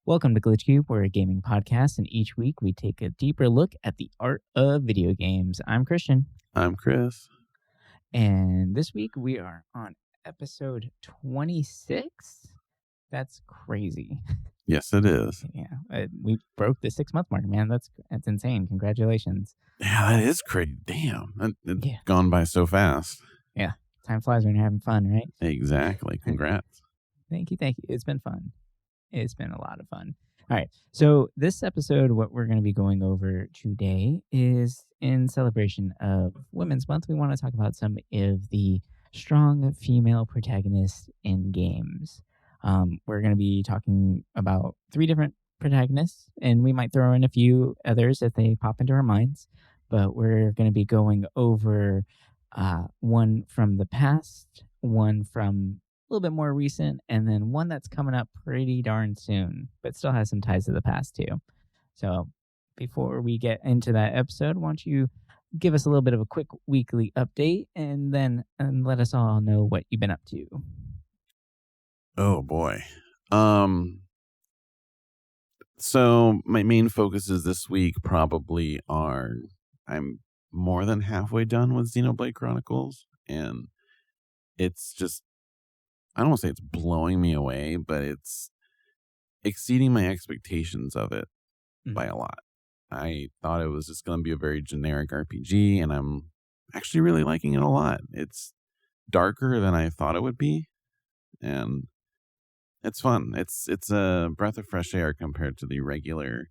Welcome to Glitch Cube. We're a gaming podcast, and each week we take a deeper look at the art of video games. I'm Christian. I'm Chris. And this week we are on episode 26. That's crazy. Yes, it is. Yeah, we broke the 6-month mark, man. That's insane. Congratulations. Yeah, that is crazy. Damn. It's Yeah. gone by so fast. Yeah, time flies when you're having fun, right? Exactly. Congrats. Thank you. It's been fun. It's been a lot of fun. All right. So this episode, what we're going to be going over today is in celebration of Women's Month. We want to talk about some of the strong female protagonists in games. We're going to be talking about 3 different protagonists, and we might throw in a few others if they pop into our minds. But we're going to be going over one from the past, one from a little bit more recent, and then one that's coming up pretty darn soon, but still has some ties to the past too. So before we get into that episode, why don't you give us a little bit of a quick weekly update and let us all know what you've been up to. Oh boy. So my main focuses this week probably are I'm more than halfway done with Xenoblade Chronicles, and it's just, I don't want to say it's blowing me away, but it's exceeding my expectations of it by a lot. I thought it was just going to be a very generic RPG, and I'm actually really liking it a lot. It's darker than I thought it would be, and it's fun. It's a breath of fresh air compared to the regular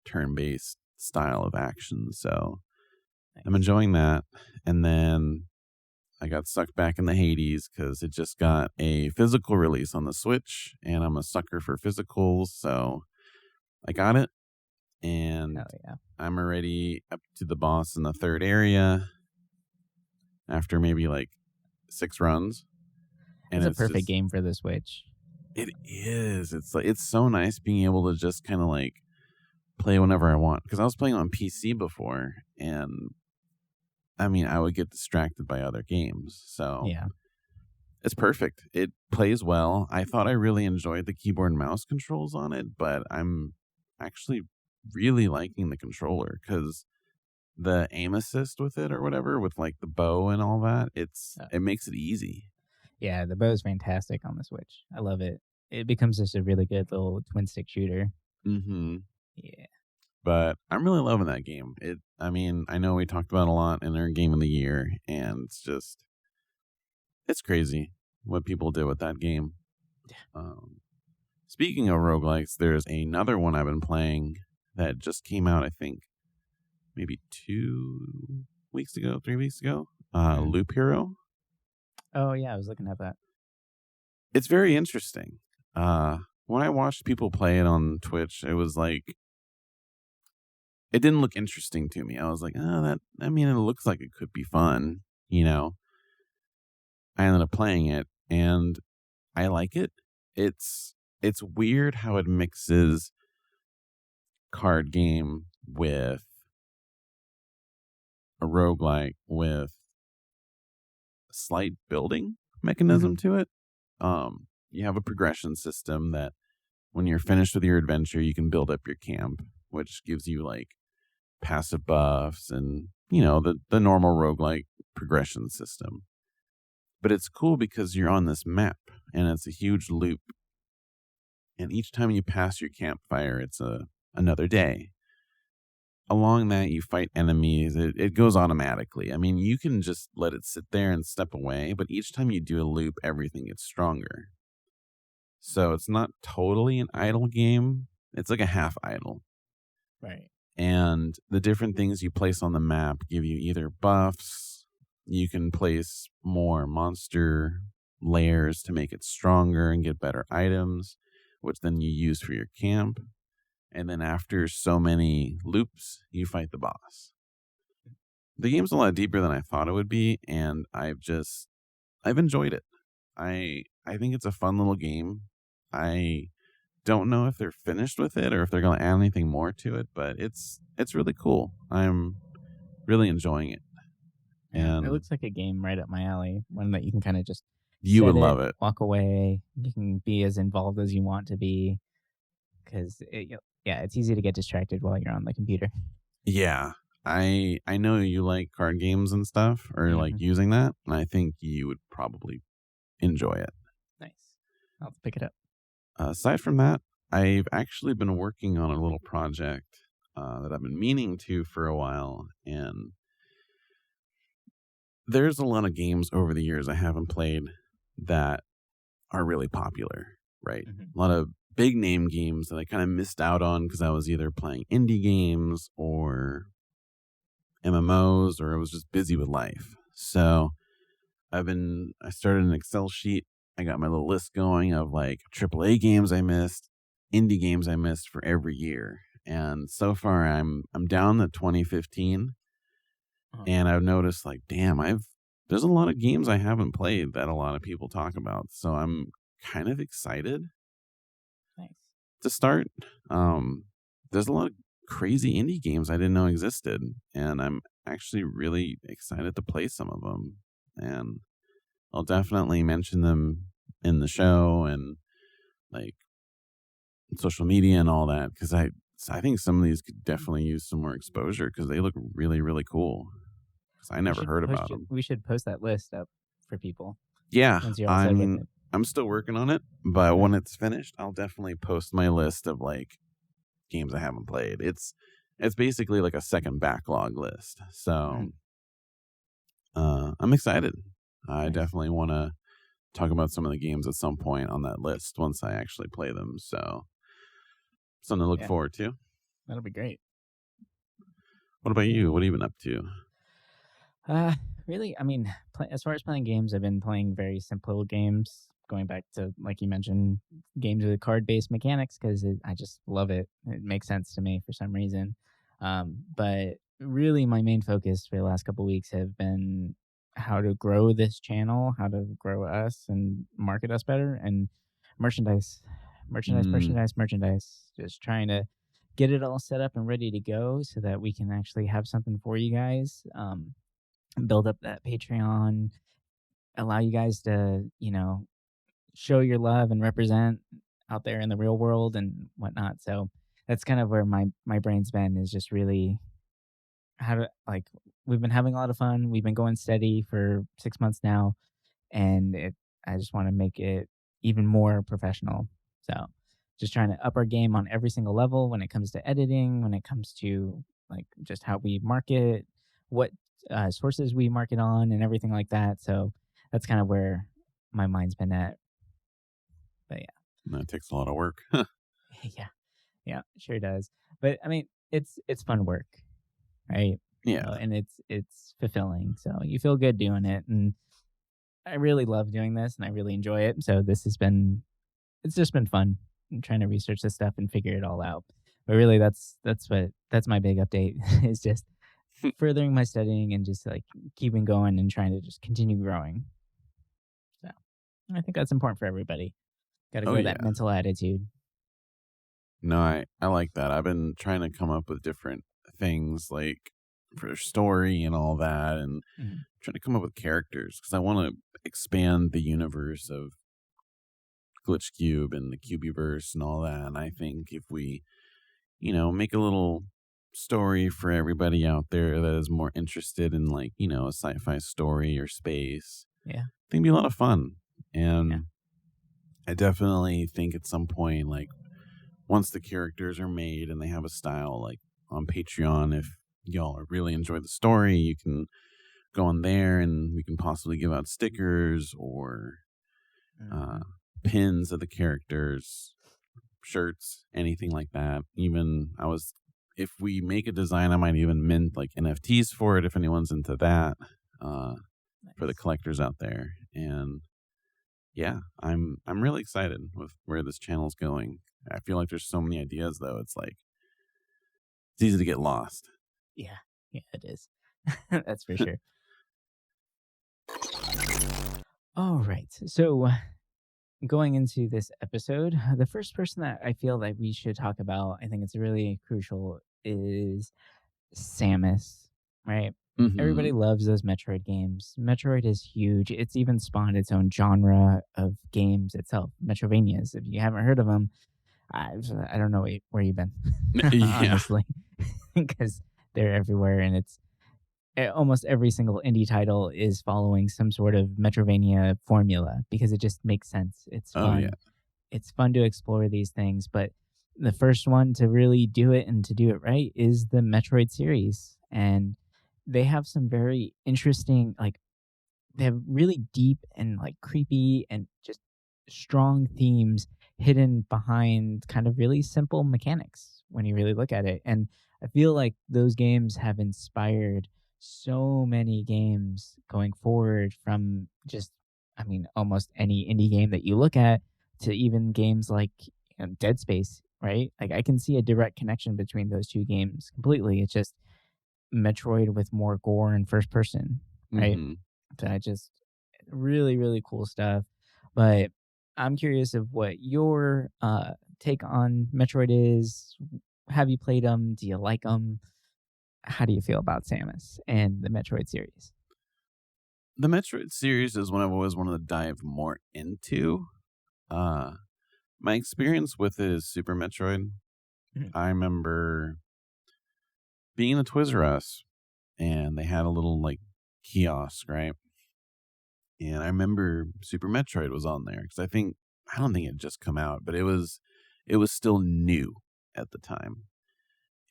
turn-based style of action, so I'm enjoying that. And then I got sucked back in the Hades because it just got a physical release on the Switch, and I'm a sucker for physicals, so I got it, and I'm already up to the boss in the 3rd area after maybe like 6 runs. And it's a perfect game for the Switch. It is. It's so nice being able to just kind of like play whenever I want, because I was playing on PC before, and I mean, I would get distracted by other games. So yeah, it's perfect. It plays well. I thought I really enjoyed the keyboard and mouse controls on it, but I'm actually really liking the controller because the aim assist with it or whatever, with like the bow and all that, it makes it easy. Yeah, the bow is fantastic on the Switch. I love it. It becomes just a really good little twin stick shooter. Mm-hmm. Yeah. But I'm really loving that game. I mean, I know we talked about it a lot in our game of the year, and it's crazy what people did with that game. Speaking of roguelikes, there's another one I've been playing that just came out, I think, maybe 3 weeks ago. Loop Hero. Oh, yeah, I was looking at that. It's very interesting. When I watched people play it on Twitch, it was like, it didn't look interesting to me. I was like, it looks like it could be fun, you know. I ended up playing it, and I like it. It's weird how it mixes card game with a roguelike with a slight building mechanism to it. You have a progression system that when you're finished with your adventure, you can build up your camp, which gives you like passive buffs and, you know, the normal roguelike progression system. But it's cool because you're on this map, and it's a huge loop, and each time you pass your campfire, it's another day. Along that, you fight enemies. It goes automatically. I mean, you can just let it sit there and step away, but each time you do a loop, everything gets stronger. So it's not totally an idle game. It's like a half idle. Right. And the different things you place on the map give you either buffs, you can place more monster layers to make it stronger and get better items, which then you use for your camp. And then after so many loops, you fight the boss. The game's a lot deeper than I thought it would be, and I've enjoyed it. I think it's a fun little game. I don't know if they're finished with it or if they're going to add anything more to it, but it's really cool. I'm really enjoying it. And it looks like a game right up my alley. One that you can kind of just love it. Walk away. You can be as involved as you want to be. because yeah, it's easy to get distracted while you're on the computer. Yeah. I know you like card games and stuff, or like Hmm. using that, and I think you would probably enjoy it. Nice. I'll pick it up. Aside from that, I've actually been working on a little project that I've been meaning to for a while, and there's a lot of games over the years I haven't played that are really popular, right? Hmm. A lot of big name games that I kind of missed out on because I was either playing indie games or MMOs, or I was just busy with life. So I started an Excel sheet. I got my little list going of like AAA games I missed, indie games I missed for every year. And so far I'm down to 2015, Uh-huh. and I've noticed like, damn, there's a lot of games I haven't played that a lot of people talk about. So I'm kind of excited Nice. to start. There's a lot of crazy indie games I didn't know existed, and I'm actually really excited to play some of them. And I'll definitely mention them in the show and like social media and all that, because I think some of these could definitely use some more exposure because they look really really cool. Because I never heard about them. We should post that list up for people Yeah, once you're all set with it. I'm still working on it, but Mhm. when it's finished, I'll definitely post my list of like games I haven't played. It's basically like a second backlog list. So Mhm. I'm excited. I Nice. definitely want to talk about some of the games at some point on that list once I actually play them. So something to look Yeah, forward to. that'll be great. What about you? What have you been up to? Uh, really, I mean, as far as playing games, I've been playing very simple games, going back to, like you mentioned, games with card-based mechanics because I just love it. It makes sense to me for some reason. But really, my main focus for the last couple weeks have been how to grow this channel, how to grow us and market us better, and merchandise, Mm, merchandise. Just trying to get it all set up and ready to go so that we can actually have something for you guys. Build up that Patreon, allow you guys to, show your love and represent out there in the real world and whatnot. So that's kind of where my brain's been, is just really how to, like, we've been having a lot of fun. We've been going steady for 6 months now, and I just want to make it even more professional. So just trying to up our game on every single level when it comes to editing, when it comes to like just how we market, what sources we market on, and everything like that. So that's kind of where my mind's been at. But that takes a lot of work. yeah, yeah, it sure does. But I mean, it's fun work, right? Yeah. And it's fulfilling. So you feel good doing it, and I really love doing this, and I really enjoy it. So it's just been fun, and trying to research this stuff and figure it all out. But really, that's my big update is just furthering my studying and just like keeping going and trying to just continue growing. So I think that's important for everybody. Got to Oh grow that yeah. mental attitude. No, I like that. I've been trying to come up with different things like for story and all that, and Mhm. trying to come up with characters because I want to expand the universe of Glitch Cube and the CubeVerse and all that. And I think if we, make a little story for everybody out there that is more interested in like, a sci-fi story or space, Yeah, I think it'd be a lot of fun. yeah, And I definitely think at some point, like once the characters are made and they have a style, like on Patreon, if y'all really enjoy the story, you can go on there and we can possibly give out stickers or uh, hmm, pins of the characters, shirts, anything like that. Even if we make a design, I might even mint like NFTs for it if anyone's into that, uh, for the nice. collectors out there. And yeah, I'm really excited with where this channel's going. I feel like there's so many ideas though. It's like it's easy to get lost. Yeah, yeah, it is. That's for sure. All right, so going into this episode, the first person that I feel that we should talk about, I think it's really crucial, is Samus, right? Hmm. Everybody loves those Metroid games. Metroid is huge. It's even spawned its own genre of games itself, Metrovanias. If you haven't heard of them, I don't know where you've been, Yeah. honestly, because they're everywhere, and it's almost every single indie title is following some sort of Metrovania formula because it just makes sense. It's Oh yeah. fun. It's fun to explore these things, but the first one to really do it and to do it right is the Metroid series, and they have some very interesting, like they have really deep and like creepy and just strong themes hidden behind kind of really simple mechanics when you really look at it. And I feel like those games have inspired so many games going forward from just, I mean, almost any indie game that you look at to even games like Dead Space, right? Like I can see a direct connection between those two games completely. It's just Metroid with more gore and first person, right? Hmm. I just really, really cool stuff. But I'm curious of what your take on Metroid is. Have you played them? Do you like them? How do you feel about Samus and the Metroid series? The Metroid series is one I've always wanted to dive more into. Uh, my experience with it is Super Metroid. Mhm. I remember being in a Toys R Us, and they had a little like kiosk, right? And I remember Super Metroid was on there because I don't think it had just come out, but it was still new at the time.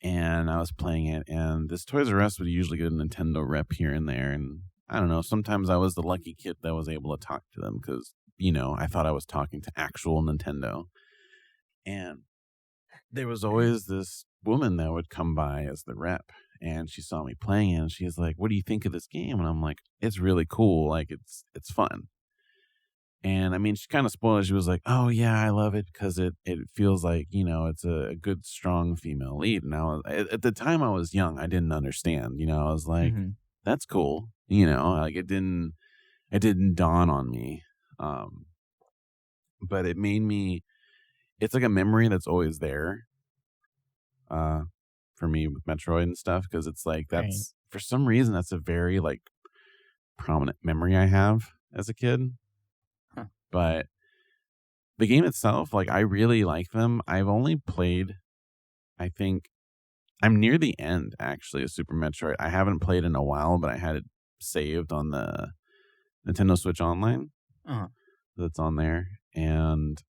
And I was playing it, and this Toys R Us would usually get a Nintendo rep here and there, and I don't know. Sometimes I was the lucky kid that was able to talk to them because I thought I was talking to actual Nintendo. And there was always this woman that would come by as the rep, and she saw me playing it, and she's like, "What do you think of this game?" And I'm like, "It's really cool. Like it's fun." And I mean, she kind of spoiled it. She was like, "Oh yeah, I love it because it feels like it's a good, strong female lead." And at the time I was young, I didn't understand. I was like, Hmm. "That's cool." Like it didn't dawn on me. Um, but it made me. It's like a memory that's always there. Uh, for me with Metroid and stuff because it's like Right. that's for some reason that's a very like prominent memory I have as a kid. Huh. But the game itself, like I really like them. I've only played, I think I'm near the end actually of Super Metroid. I haven't played in a while, but I had it saved on the Nintendo Switch Online Uh-huh. that's on there, and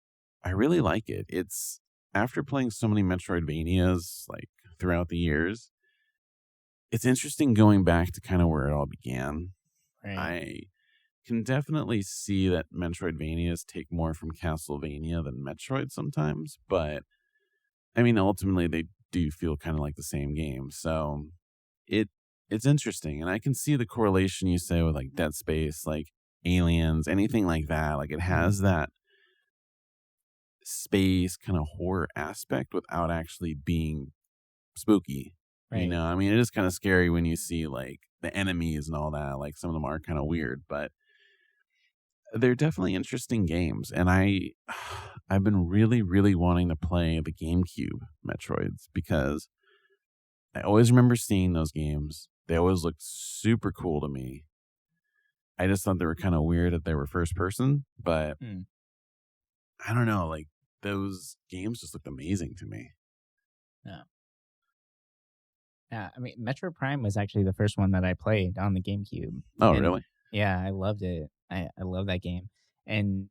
I really like it. It's after playing so many Metroidvanias like throughout the years, it's interesting going back to kind of where it all began. Right. I can definitely see that Metroidvanias take more from Castlevania than Metroid sometimes, but I mean, ultimately they do feel kind of like the same game. So it it's interesting, and I can see the correlation you say with like Dead Space, like Aliens, anything like that. Like it Hmm. has that space kind of horror aspect without actually being spooky. Right. I mean, it is kind of scary when you see like the enemies and all that. Like some of them are kind of weird, but they're definitely interesting games. And I've been really, really wanting to play the GameCube Metroids because I always remember seeing those games. They always looked super cool to me. I just thought they were kind of weird that they were first person, but Mm. I don't know. Like those games just looked amazing to me. Yeah. Yeah, I mean, Metro Prime was actually the first one that I played on the GameCube, Oh, and really? yeah, I loved it. I love that game, and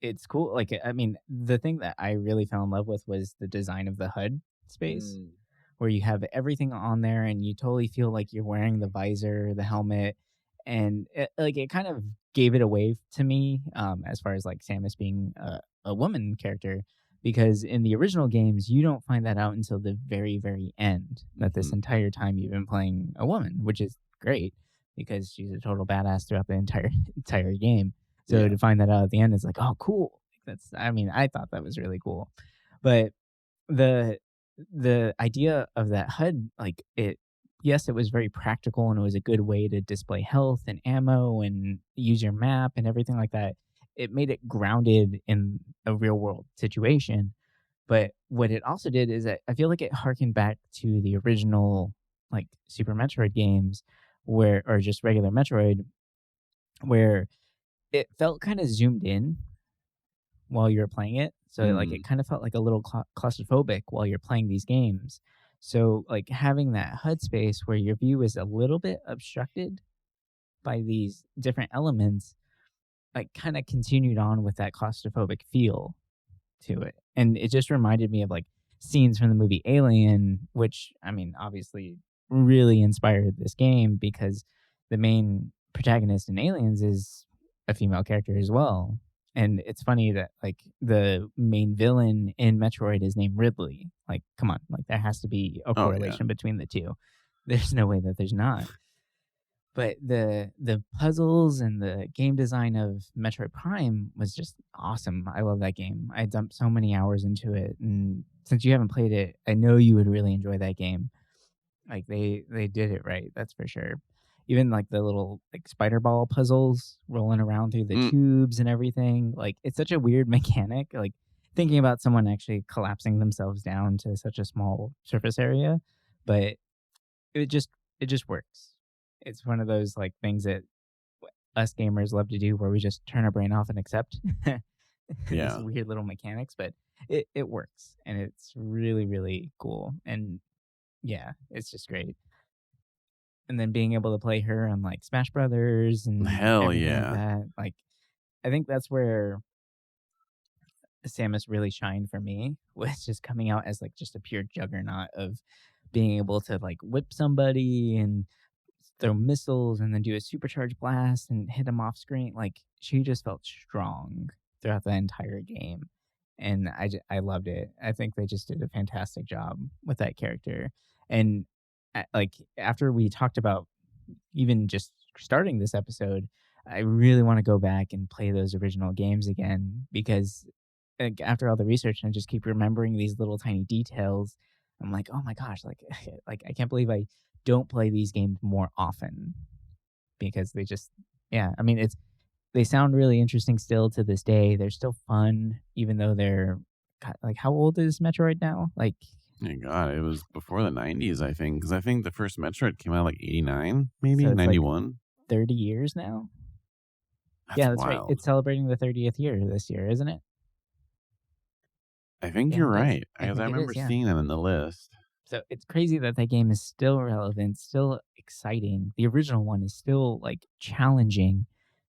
it's cool. Like, I mean, the thing that I really fell in love with was the design of the HUD space, Mm. where you have everything on there, and you totally feel like you're wearing the visor, the helmet, and it kind of gave it away to me, as far as like Samus being a woman character, because in the original games you don't find that out until the very very end, that this Hmm. entire time you've been playing a woman, which is great because she's a total badass throughout the entire entire game. So Yeah. to find that out at the end is like, oh cool. That's, I mean, I thought that was really cool. But the the idea of that HUD, like it, yes, it was very practical and it was a good way to display health and ammo and use your map and everything like that. It made it grounded in a real world situation. But what it also did is that I feel like it harkened back to the original like Super Metroid games, where, or just regular Metroid, where it felt kind of zoomed in while you were playing it. So like it kind of felt like a little claustrophobic while you're playing these games. So like having that HUD space where your view is a little bit obstructed by these different elements, like kind of continued on with that claustrophobic feel to it. And it just reminded me of like scenes from the movie Alien, which I mean, obviously really inspired this game because the main protagonist in Aliens is a female character as well. And it's funny that like the main villain in Metroid is named Ridley. Like, come on, like there has to be a correlation between the two. There's no way that there's not. But the puzzles and the game design of Metroid Prime was just awesome. I love that game. I dumped so many hours into it, and since you haven't played it, I know you would really enjoy that game. Like they did it right, that's for sure. Even like the little like spider ball puzzles rolling around through the tubes and everything. Like it's such a weird mechanic. Like thinking about someone actually collapsing themselves down to such a small surface area, but it just works. It's one of those like things that us gamers love to do where we just turn our brain off and accept these weird little mechanics, but it works and it's really, really cool. And yeah, it's just great. And then being able to play her on like Smash Brothers and everything like that. Like I think that's where Samus really shined for me, was just coming out as like just a pure juggernaut of being able to like whip somebody and throw missiles and then do a supercharged blast and hit them off screen. Like she just felt strong throughout the entire game, and I loved it. I think they just did a fantastic job with that character. And like after we talked about even just starting this episode, I really want to go back and play those original games again, because like, after all the research, I just keep remembering these little tiny details. I'm like, oh my gosh, like I can't believe I don't play these games more often, because they just, I mean, they sound really interesting still to this day. They're still fun, even though they're like, how old is Metroid now? Like, my God, it was before the 90s, I think, because I think the first Metroid came out like 89, maybe so 91. Like 30 years now. That's wild. Right. It's celebrating the 30th year this year, isn't it? I think you're right, because I remember seeing them in the list. So it's crazy that game is still relevant, still exciting. The original one is still like challenging.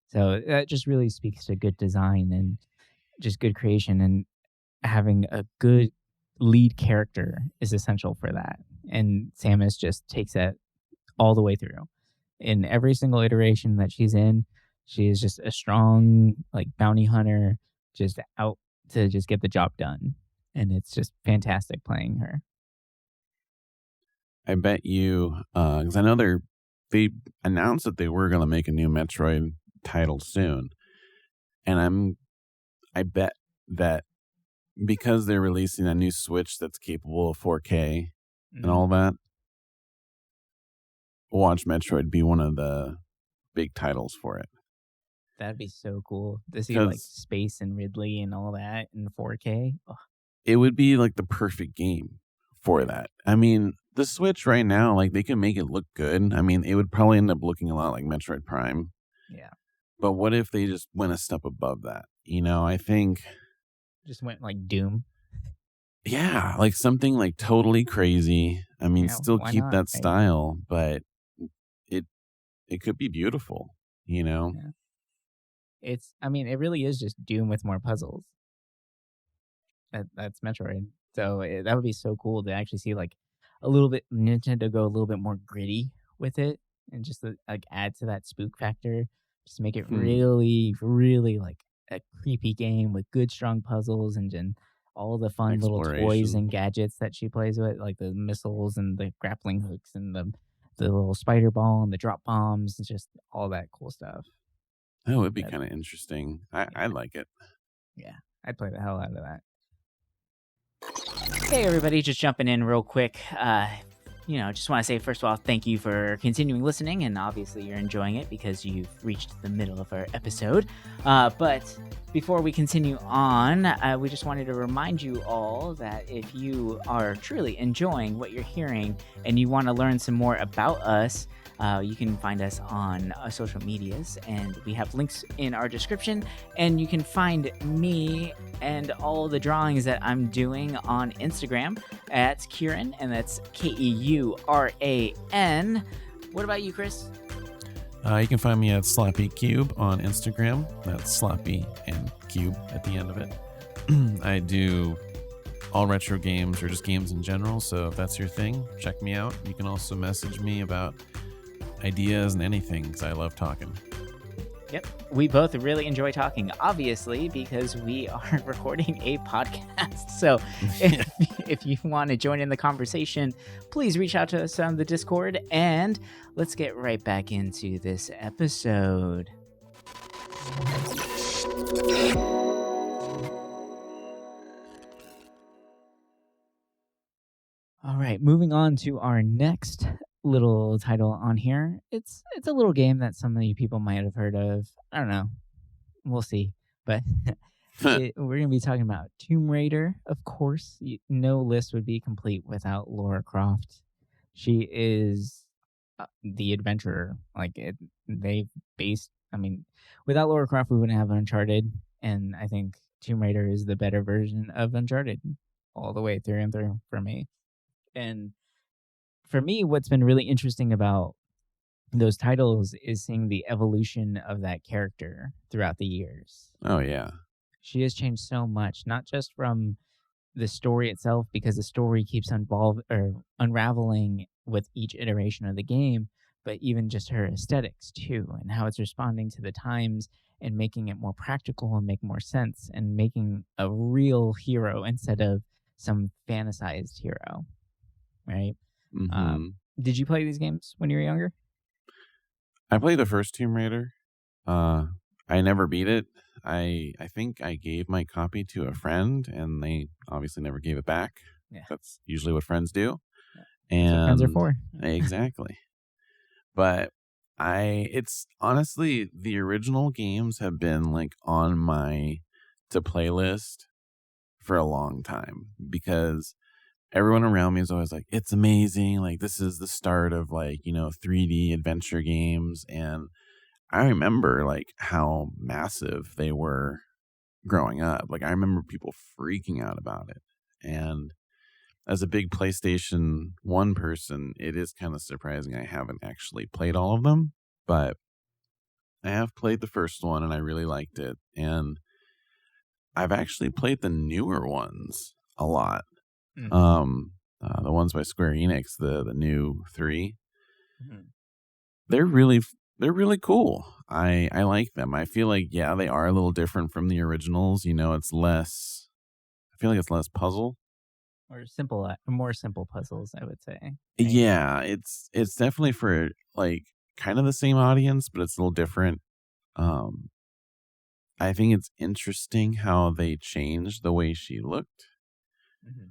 So that just really speaks to good design and just good creation, and having a good lead character is essential for that. And Samus just takes that all the way through. In every single iteration that she's in, she is just a strong like bounty hunter, just out to just get the job done. And it's just fantastic playing her. I bet you, because I know they announced that they were going to make a new Metroid title soon, and I bet that because they're releasing a new Switch that's capable of 4K and all that, watch Metroid be one of the big titles for it. That'd be so cool to see like Space and Ridley and all that in 4K. Ugh. It would be like the perfect game for that. I mean, the Switch right now, like they can make it look good. I mean, it would probably end up looking a lot like Metroid Prime. Yeah. But what if they just went a step above that? You know, I think just went like Doom. Yeah, like something like totally crazy. I mean, still keep that style, but it could be beautiful, you know? Yeah. I mean, it really is just Doom with more puzzles. That's Metroid. So that would be so cool to actually see like a little bit Nintendo go a little bit more gritty with it, and just like add to that spook factor, just make it really, really like a creepy game with good, strong puzzles and all the fun little toys and gadgets that she plays with, like the missiles and the grappling hooks and the little spider ball and the drop bombs, and just all that cool stuff. That would be kind of interesting. I'd like it. Yeah, I'd play the hell out of that. Hey everybody, just jumping in real quick. Just want to say, first of all, thank you for continuing listening, and obviously you're enjoying it because you've reached the middle of our episode. But before we continue on, we just wanted to remind you all that if you are truly enjoying what you're hearing and you want to learn some more about us, You can find us on social medias, and we have links in our description. And you can find me and all the drawings that I'm doing on Instagram at Kieran, and that's Keuran. What about you, Chris? You can find me at Sloppy Cube on Instagram. That's Sloppy and Cube at the end of it. I do all retro games or just games in general, so if that's your thing, check me out. You can also message me about ideas and anything, because I love talking. Yep. We both really enjoy talking, obviously, because we are recording a podcast. So if you want to join in the conversation, please reach out to us on the Discord, and let's get right back into this episode. All right, moving on to our next little title on here. It's a little game that some of you people might have heard of. I don't know. We'll see. But we're going to be talking about Tomb Raider, of course. No list would be complete without Lara Croft. She is the adventurer. Without Lara Croft, we wouldn't have Uncharted. And I think Tomb Raider is the better version of Uncharted all the way through and through for me. And for me, what's been really interesting about those titles is seeing the evolution of that character throughout the years. Oh, yeah. She has changed so much, not just from the story itself, because the story keeps unraveling with each iteration of the game, but even just her aesthetics too, and how it's responding to the times and making it more practical and make more sense and making a real hero instead of some fantasized hero, right? Mm-hmm. Did you play these games when you were younger? I played the first Tomb Raider. I never beat it. I think I gave my copy to a friend, and they obviously never gave it back. Yeah. That's usually what friends do. Yeah. That's what friends are for. Exactly. But it's honestly, the original games have been like on my to play list for a long time, because everyone around me is always like, it's amazing. Like, this is the start of 3D adventure games. And I remember like how massive they were growing up. Like, I remember people freaking out about it. And as a big PlayStation 1 person, it is kind of surprising I haven't actually played all of them, but I have played the first one and I really liked it. And I've actually played the newer ones a lot. Mm-hmm. The ones by Square Enix, the new 3, mm-hmm. They're really cool. I like them. I feel like, yeah, they are a little different from the originals. It's less. I feel like it's less puzzle, or more simple puzzles, I would say. Right? Yeah, it's definitely for like kind of the same audience, but it's a little different. I think it's interesting how they changed the way she looked. Mm-hmm.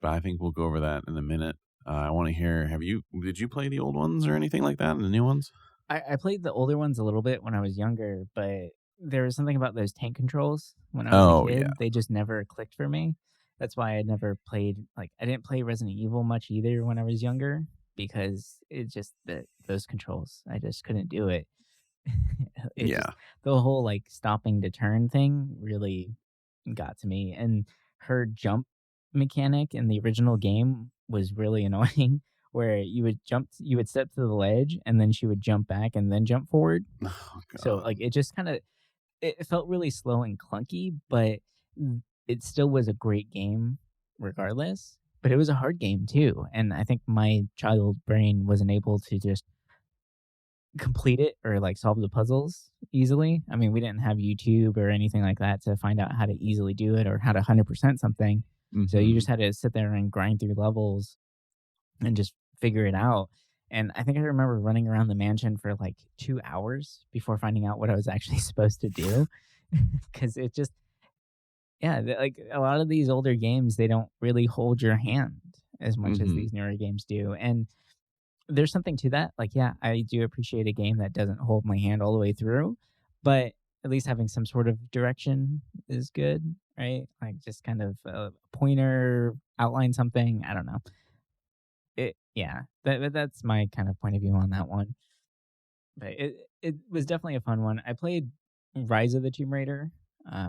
But I think we'll go over that in a minute. I want to hear, did you play the old ones or anything like that, and the new ones? I played the older ones a little bit when I was younger, but there was something about those tank controls when I was a kid. Yeah. They just never clicked for me. That's why I never played, I didn't play Resident Evil much either when I was younger, because it just, those controls, I just couldn't do it. The whole stopping to turn thing really got to me. And her jump mechanic in the original game was really annoying, where you would step to the ledge and then she would jump back and then jump forward. Oh, God. So it just it felt really slow and clunky, but it still was a great game regardless. But it was a hard game too, and I think my child brain wasn't able to just complete it or solve the puzzles easily. I mean, we didn't have YouTube or anything like that to find out how to easily do it or how to 100% something. Mm-hmm. So you just had to sit there and grind through levels and just figure it out. And I think I remember running around the mansion for 2 hours before finding out what I was actually supposed to do. Because it just, a lot of these older games, they don't really hold your hand as much as these newer games do. And there's something to that. I do appreciate a game that doesn't hold my hand all the way through, but at least having some sort of direction is good, right? Just kind of a pointer, outline something. I don't know. yeah, that's my kind of point of view on that one. But it was definitely a fun one. I played Rise of the Tomb Raider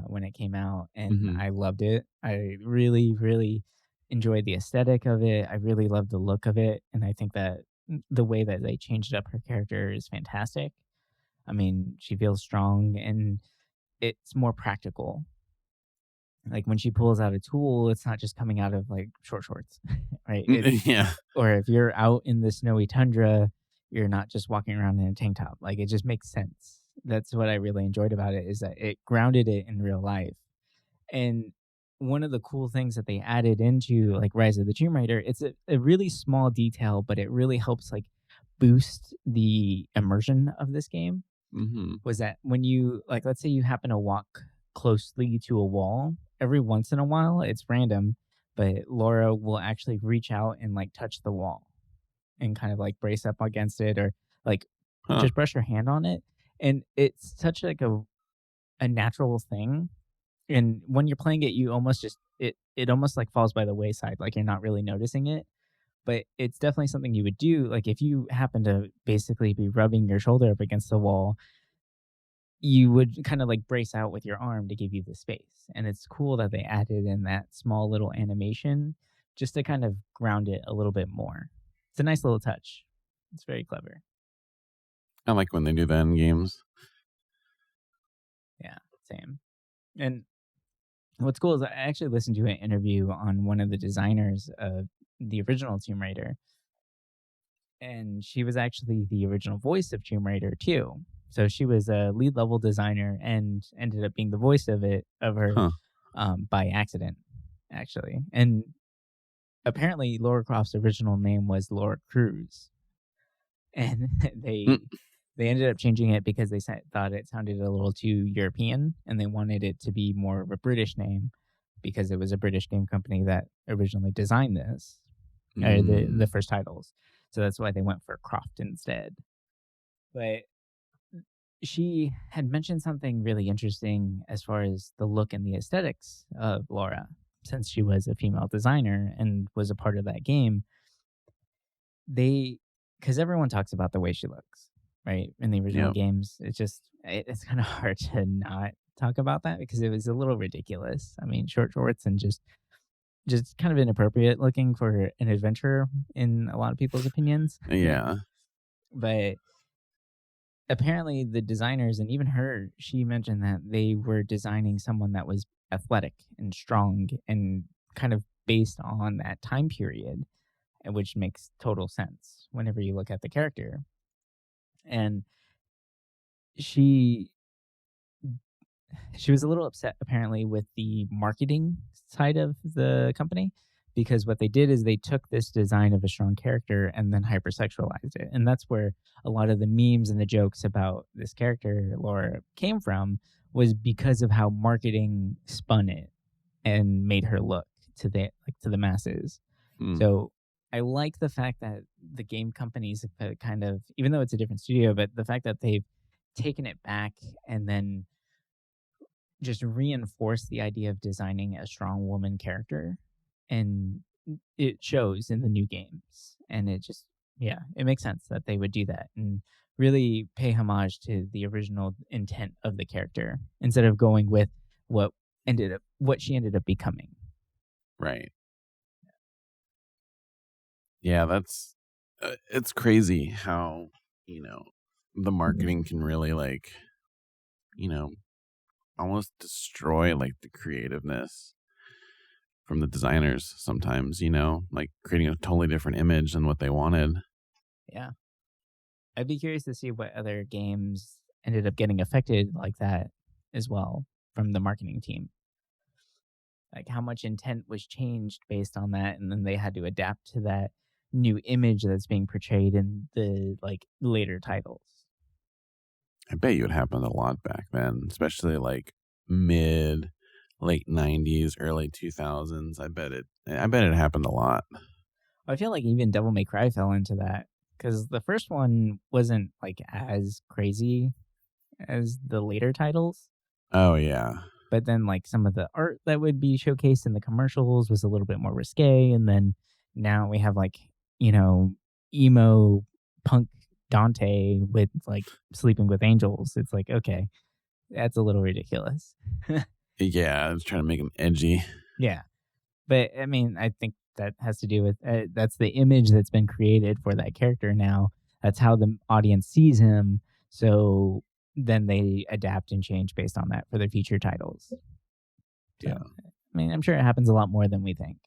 when it came out, and Hmm. I loved it. I really, really enjoyed the aesthetic of it. I really loved the look of it, and I think that the way that they changed up her character is fantastic. I mean, she feels strong, and it's more practical. Like when she pulls out a tool, it's not just coming out of like short shorts, right? Yeah. Or if you're out in the snowy tundra, you're not just walking around in a tank top. Like it just makes sense. That's what I really enjoyed about it is that it grounded it in real life. And one of the cool things that they added into like Rise of the Tomb Raider, it's a really small detail, but it really helps like boost the immersion of this game. Hmm. Was that when you like let's say you happen to walk closely to a wall, every once in a while, it's random, but Laura will actually reach out and like touch the wall and kind of like brace up against it or like Huh. just brush her hand on it. And it's such like a natural thing. And when you're playing it, you almost just it almost like falls by the wayside, like you're not really noticing it. But it's definitely something you would do. Like if you happen to basically be rubbing your shoulder up against the wall, you would kind of like brace out with your arm to give you the space. And it's cool that they added in that small little animation just to kind of ground it a little bit more. It's a nice little touch. It's very clever. I like when they do that in games. Yeah, same. And what's cool is I actually listened to an interview on one of the designers of the original Tomb Raider, and she was actually the original voice of Tomb Raider too. So she was a lead level designer and ended up being the voice of it of her Huh. by accident, actually. And apparently, Laura Croft's original name was Laura Cruz, and Mm. they ended up changing it because they thought it sounded a little too European, and they wanted it to be more of a British name because it was a British game company that originally designed this or the Mm. first titles. So that's why they went for Croft instead. But she had mentioned something really interesting as far as the look and the aesthetics of Laura, since she was a female designer and was a part of that game. They, because everyone talks about the way she looks, right? In the original Yep. games, it's kind of hard to not talk about that because it was a little ridiculous. I mean, short shorts and just kind of inappropriate looking for an adventurer in a lot of people's opinions. Yeah. But apparently the designers and even her, she mentioned that they were designing someone that was athletic and strong and kind of based on that time period, and which makes total sense whenever you look at the character. And she she was a little upset apparently with the marketing side of the company because what they did is they took this design of a strong character and then hypersexualized it. And that's where a lot of the memes and the jokes about this character Laura came from, was because of how marketing spun it and made her look to the masses. Hmm. So I like the fact that the game companies have kind of, even though it's a different studio, but the fact that they've taken it back and then just reinforce the idea of designing a strong woman character, and it shows in the new games. And it just, yeah, it makes sense that they would do that and really pay homage to the original intent of the character instead of going with what she ended up becoming. Right. Yeah, that's it's crazy how, you know, the marketing can really like, you know, almost destroy like the creativeness from the designers sometimes, like creating a totally different image than what they wanted. Yeah, I'd be curious to see what other games ended up getting affected like that as well from the marketing team. Like how much intent was changed based on that, and then they had to adapt to that new image that's being portrayed in the like later titles. I bet you it happened a lot back then, especially like mid late 90s, early 2000s. I bet it happened a lot. I feel like even Devil May Cry fell into that because the first one wasn't like as crazy as the later titles. Oh yeah. But then like some of the art that would be showcased in the commercials was a little bit more risque, and then now we have like emo punk Dante with like sleeping with angels. It's like, okay, that's a little ridiculous. Yeah, I was trying to make him edgy. Yeah. But I mean, I think that has to do with that's the image that's been created for that character now. That's how the audience sees him. So then they adapt and change based on that for their future titles. So, Yeah. I mean, I'm sure it happens a lot more than we think.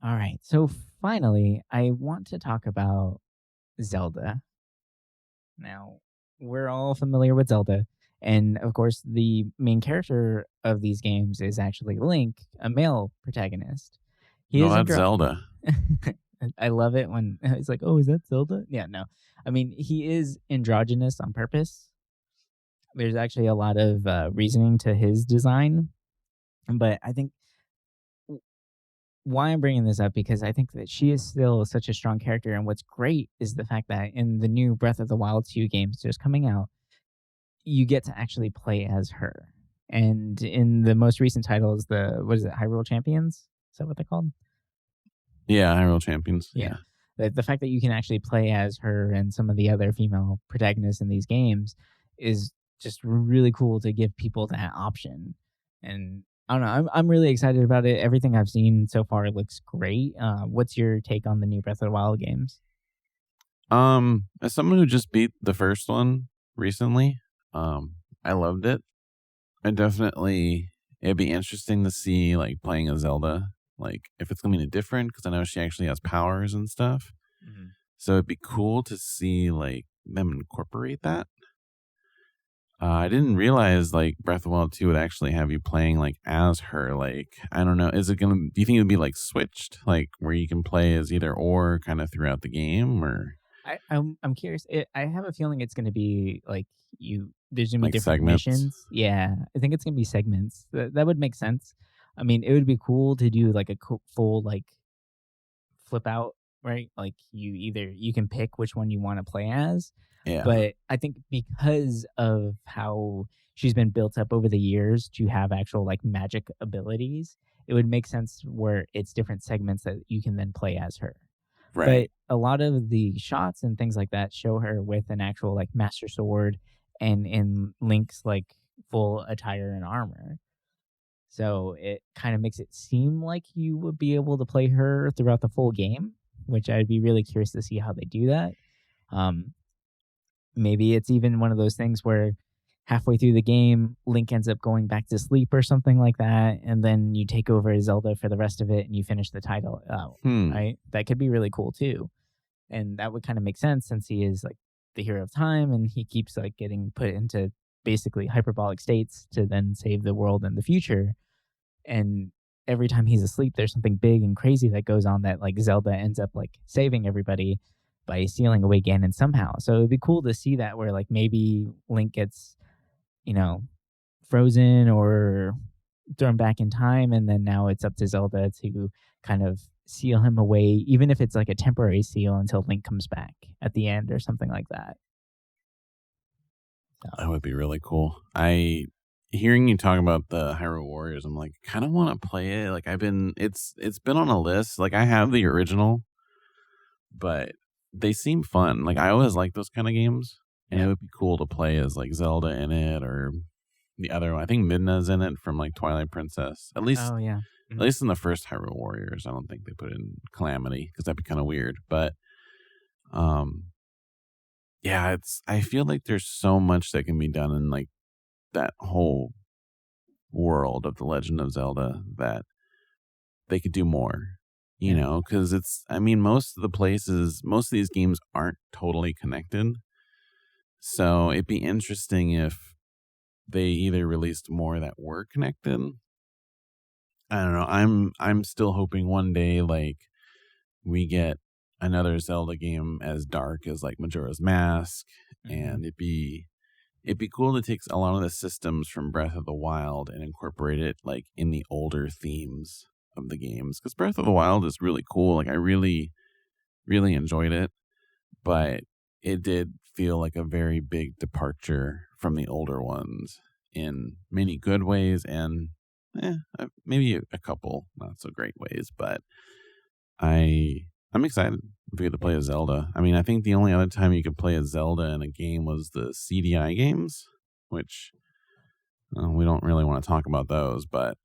All right. So finally, I want to talk about Zelda. Now, we're all familiar with Zelda. And of course, the main character of these games is actually Link, a male protagonist. He No, is that's andro- Zelda. I love it when it's like, oh, is that Zelda? Yeah, no. I mean, he is androgynous on purpose. There's actually a lot of reasoning to his design. But I think why I'm bringing this up because I think that she is still such a strong character. And what's great is the fact that in the new Breath of the Wild 2 games just coming out, you get to actually play as her. And in the most recent titles, what is it, Hyrule Champions? Is that what they're called? Yeah, Hyrule Champions. Yeah. Yeah. The fact that you can actually play as her and some of the other female protagonists in these games is just really cool to give people that option. And I don't know, I'm really excited about it. Everything I've seen so far looks great. What's your take on the new Breath of the Wild games? As someone who just beat the first one recently, I loved it. It'd be interesting to see like playing a Zelda, like if it's gonna be different because I know she actually has powers and stuff. Mm-hmm. So it'd be cool to see like them incorporate that. I didn't realize like Breath of the Wild 2 would actually have you playing like as her. Like, I don't know. Do you think it would be like switched? Like where you can play as either or kind of throughout the game or I'm curious. I have a feeling it's going to be like there's going to be like different segments? missions. Yeah, I think it's going to be segments. That would make sense. I mean, it would be cool to do like a full like flip out, right? Like you can pick which one you want to play as. Yeah. But I think because of how she's been built up over the years to have actual like magic abilities, it would make sense where it's different segments that you can then play as her. Right. But a lot of the shots and things like that show her with an actual like master sword and in Link's like full attire and armor. So it kind of makes it seem like you would be able to play her throughout the full game, which I'd be really curious to see how they do that. Um, Maybe it's even one of those things where halfway through the game, Link ends up going back to sleep or something like that, and then you take over as Zelda for the rest of it and you finish the title out, right? That could be really cool too. And that would kind of make sense since he is like the hero of time and he keeps like getting put into basically hyperbolic states to then save the world in the future. And every time he's asleep, there's something big and crazy that goes on that like Zelda ends up like saving everybody by stealing away Ganon somehow. So it'd be cool to see that where like maybe Link gets, you know, frozen or thrown back in time, and then now it's up to Zelda to kind of seal him away, even if it's like a temporary seal until Link comes back at the end or something like that. So, That would be really cool. Hearing you talk about the Hyrule Warriors, I'm like, kind of want to play it. Like it's been on a list. Like I have the original, but they seem fun. Like I always like those kind of games, and it would be cool to play as like Zelda in it or the other one. I think Midna's in it from like Twilight Princess. At least, oh yeah, at least in the first Hyrule Warriors, I don't think they put in Calamity because that'd be kind of weird. But, yeah, I feel like there's so much that can be done in like that whole world of the Legend of Zelda that they could do more. You know, because most of these games aren't totally connected. So it'd be interesting if they either released more that were connected. I don't know. I'm still hoping one day like we get another Zelda game as dark as like Majora's Mask, and it'd be cool to take a lot of the systems from Breath of the Wild and incorporate it like in the older themes of the games. Because Breath of the Wild is really cool. Like I really, really enjoyed it, but it did feel like a very big departure from the older ones in many good ways and maybe a couple not so great ways, but I'm excited for you to play a Zelda. I mean, I think the only other time you could play a Zelda in a game was the CDI games, which we don't really want to talk about those, but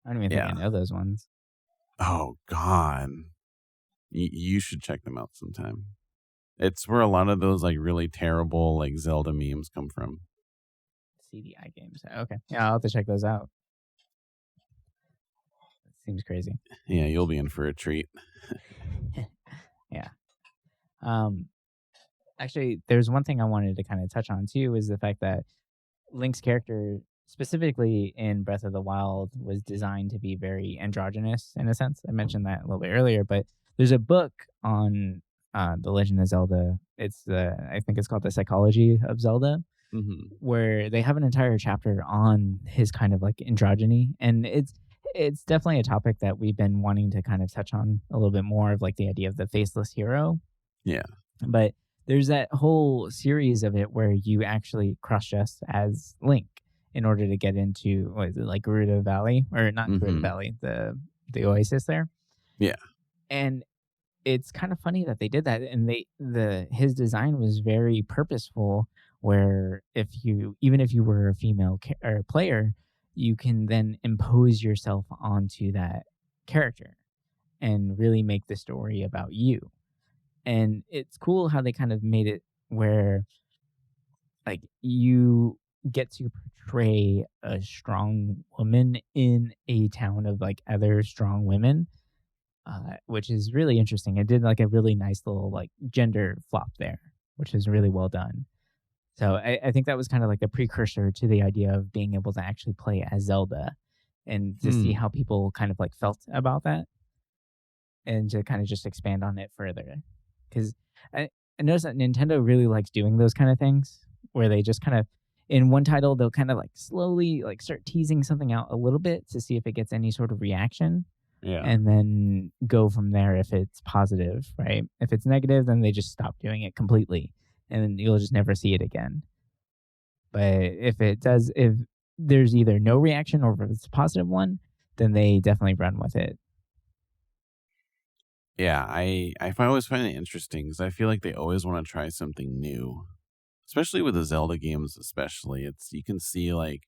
I don't even think I yeah. know those ones. Oh God, you should check them out sometime. It's where a lot of those like really terrible like Zelda memes come from. CDI games. Okay. Yeah, I'll have to check those out. Seems crazy. Yeah, you'll be in for a treat. Yeah. Actually, there's one thing I wanted to kind of touch on too is the fact that Link's character, specifically in Breath of the Wild, was designed to be very androgynous in a sense. I mentioned that a little bit earlier, but there's a book on the Legend of Zelda. It's I think it's called The Psychology of Zelda, Mm-hmm. where they have an entire chapter on his kind of like androgyny, and it's definitely a topic that we've been wanting to kind of touch on a little bit more of like the idea of the faceless hero. Yeah. But there's that whole series of it where you actually cross dress as Link in order to get into what is it, like Gerudo Valley, or not Gerudo Mm-hmm. Valley, the oasis there. Yeah. And it's kind of funny that they did that, and his design was very purposeful. Where if you even if you were a female or player, you can then impose yourself onto that character and really make the story about you. And it's cool how they kind of made it where like you get to portray a strong woman in a town of like other strong women, which is really interesting. It did like a really nice little like gender flop there, which is really well done. So I think that was kind of like the precursor to the idea of being able to actually play as Zelda and to see Hmm. how people kind of like felt about that and to kind of just expand on it further. Because I noticed that Nintendo really likes doing those kind of things where they just kind of, in one title, they'll kind of like slowly like start teasing something out a little bit to see if it gets any sort of reaction Yeah. and then go from there if it's positive, right? If it's negative, then they just stop doing it completely and then you'll just never see it again. But if there's either no reaction or if it's a positive one, then they definitely run with it. Yeah, I always find it interesting because I feel like they always want to try something new, especially with the Zelda games. Especially, it's you can see like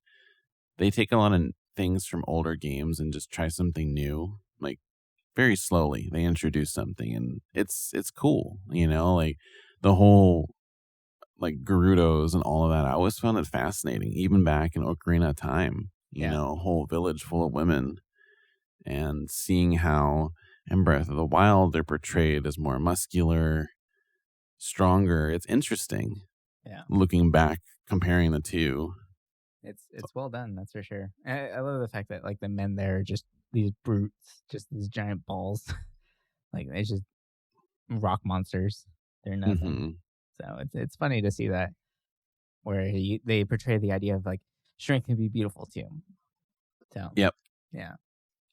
they take a lot of things from older games and just try something new, like very slowly. They introduce something, and it's cool, like the whole like Gerudos and all of that. I always found it fascinating, even back in Ocarina of Time. Yeah. A whole village full of women, and seeing how in Breath of the Wild they're portrayed as more muscular, stronger. It's interesting Yeah. looking back, comparing the two. It's well done, that's for sure. I love the fact that like the men there are just these brutes, just these giant balls. Like it's just rock monsters. They're nothing. Hmm. So it's funny to see that where they portray the idea of like strength can be beautiful too. So Yep, yeah,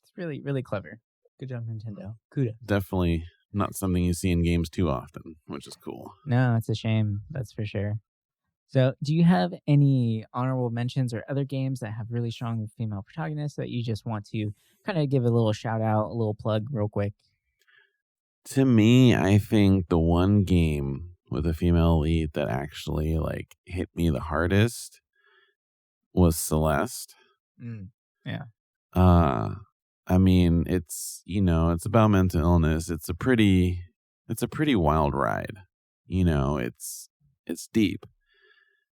it's really really clever. Good job, Nintendo. Kudos. definitely not something you see in games too often, which is cool. No, it's a shame. That's for sure. So, do you have any honorable mentions or other games that have really strong female protagonists that you just want to kind of give a little shout out, a little plug, real quick? To me, I think the one game with a female lead that actually like hit me the hardest was Celeste. Mm, yeah, Uh I mean, it's about mental illness. It's a pretty wild ride. It's deep.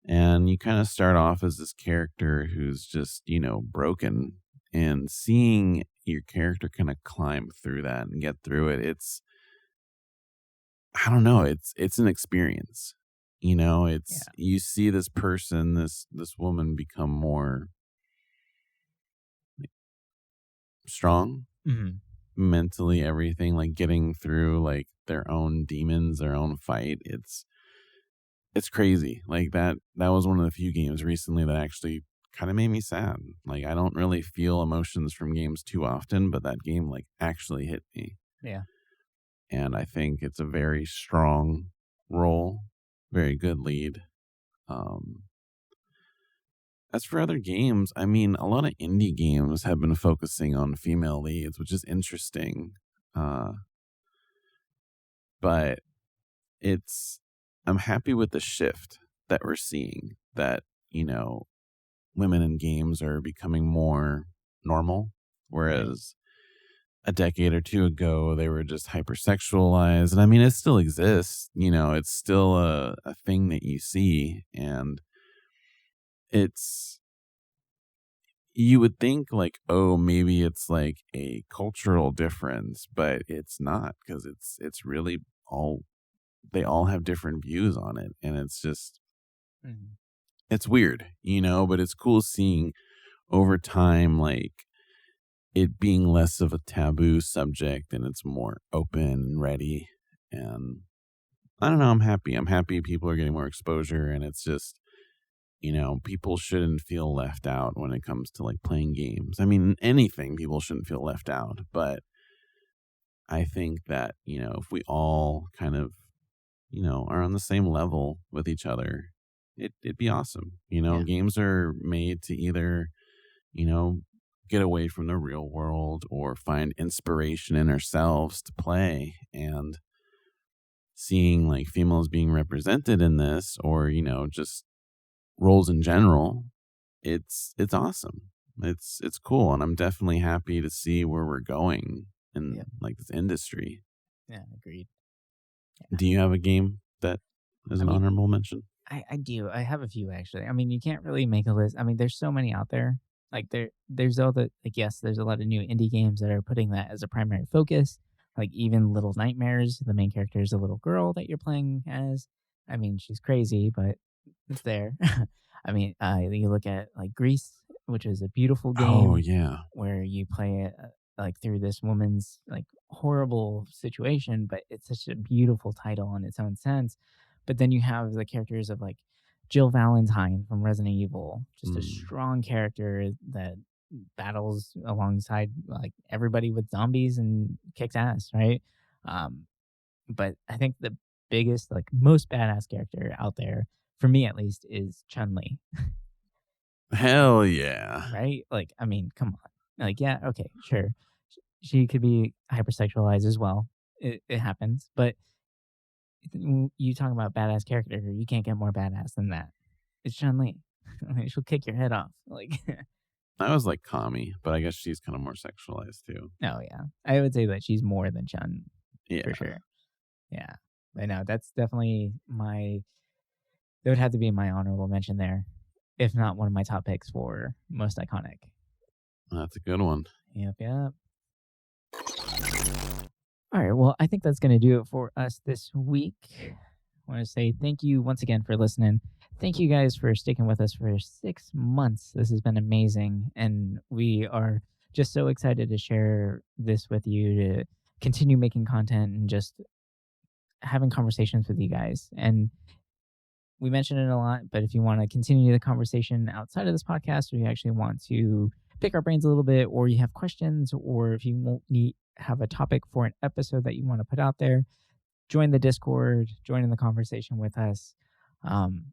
And you kind of start off as this character who's just, broken, and seeing your character kind of climb through that and get through it. I don't know, it's an experience. It's yeah, you see this person, this woman become more strong hmm mentally, everything, like getting through like their own demons, their own fight. It's crazy. Like that was one of the few games recently that actually kind of made me sad. Like I don't really feel emotions from games too often, but that game like actually hit me. yeah, And I think it's a very strong role, very good lead. Um as for other games, I mean, a lot of indie games have been focusing on female leads, which is interesting. Uh, but it's I'm happy with the shift that we're seeing. That women in games are becoming more normal, Right. whereas a decade or two ago they were just hypersexualized. And I mean, it still exists. It's still a thing that you see, and it's you would think like, oh, maybe it's like a cultural difference, but it's not, because it's really all they all have different views on it, and it's just Mhm. it's weird, but it's cool seeing over time, like, it being less of a taboo subject and it's more open and ready. And I don't know, I'm happy people are getting more exposure, and it's just people shouldn't feel left out when it comes to like playing games. I mean, anything, people shouldn't feel left out, but I think that if we all kind of are on the same level with each other, it'd be awesome. Yeah. Games are made to either you know get away from the real world or find inspiration in ourselves to play. And seeing like females being represented in this, or just roles in general, it's awesome. It's cool, and I'm definitely happy to see where we're going in Yep. like this industry. Yeah. Agreed. Do you have a game that is I an mean, honorable mention? I do. I have a few actually. I mean, you can't really make a list. I mean, there's so many out there. Like there's all the like yes, there's a lot of new indie games that are putting that as a primary focus. Like even Little Nightmares, the main character is a little girl that you're playing as. I mean, she's crazy, but it's there. I mean, you look at like Grease, which is a beautiful Oh game yeah. where you play it like through this woman's like horrible situation, but it's such a beautiful title in its own sense. But then you have the characters of like Jill Valentine from Resident Evil, just a Mm. strong character that battles alongside like everybody with zombies and kicks ass, right? Um, but I think the biggest, like most badass character out there, for me at least, is Chun Li, Hell yeah. right? Like, I mean, come on. Like, yeah, okay, sure. She could be hypersexualized as well. It happens. But you talk about badass character, you can't get more badass than that. It's Chun Li. She'll kick your head off. Like, I was like Kami, but I guess she's kind of more sexualized too. oh, yeah. I would say that she's more than Chun for Yeah. sure. Yeah. But no, that's definitely that would have to be my honorable mention there, if not one of my top picks for most iconic. That's a good one. Yep, yep. All right, well, I think that's going to do it for us this week. I want to say thank you once again for listening. Thank you guys for sticking with us for 6 months. This has been amazing, and we are just so excited to share this with you, to continue making content and just having conversations with you guys. And we mention it a lot, but if you want to continue the conversation outside of this podcast, or you actually want to pick our brains a little bit, or you have questions, or if you have a topic for an episode that you want to put out there, join the Discord, join in the conversation with us. Um,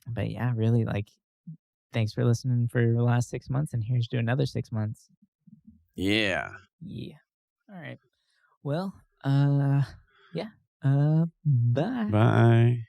but yeah, really, like, thanks for listening for the last 6 months, and here's to another 6 months. Yeah. Yeah. All right. Well, yeah. Bye. Bye.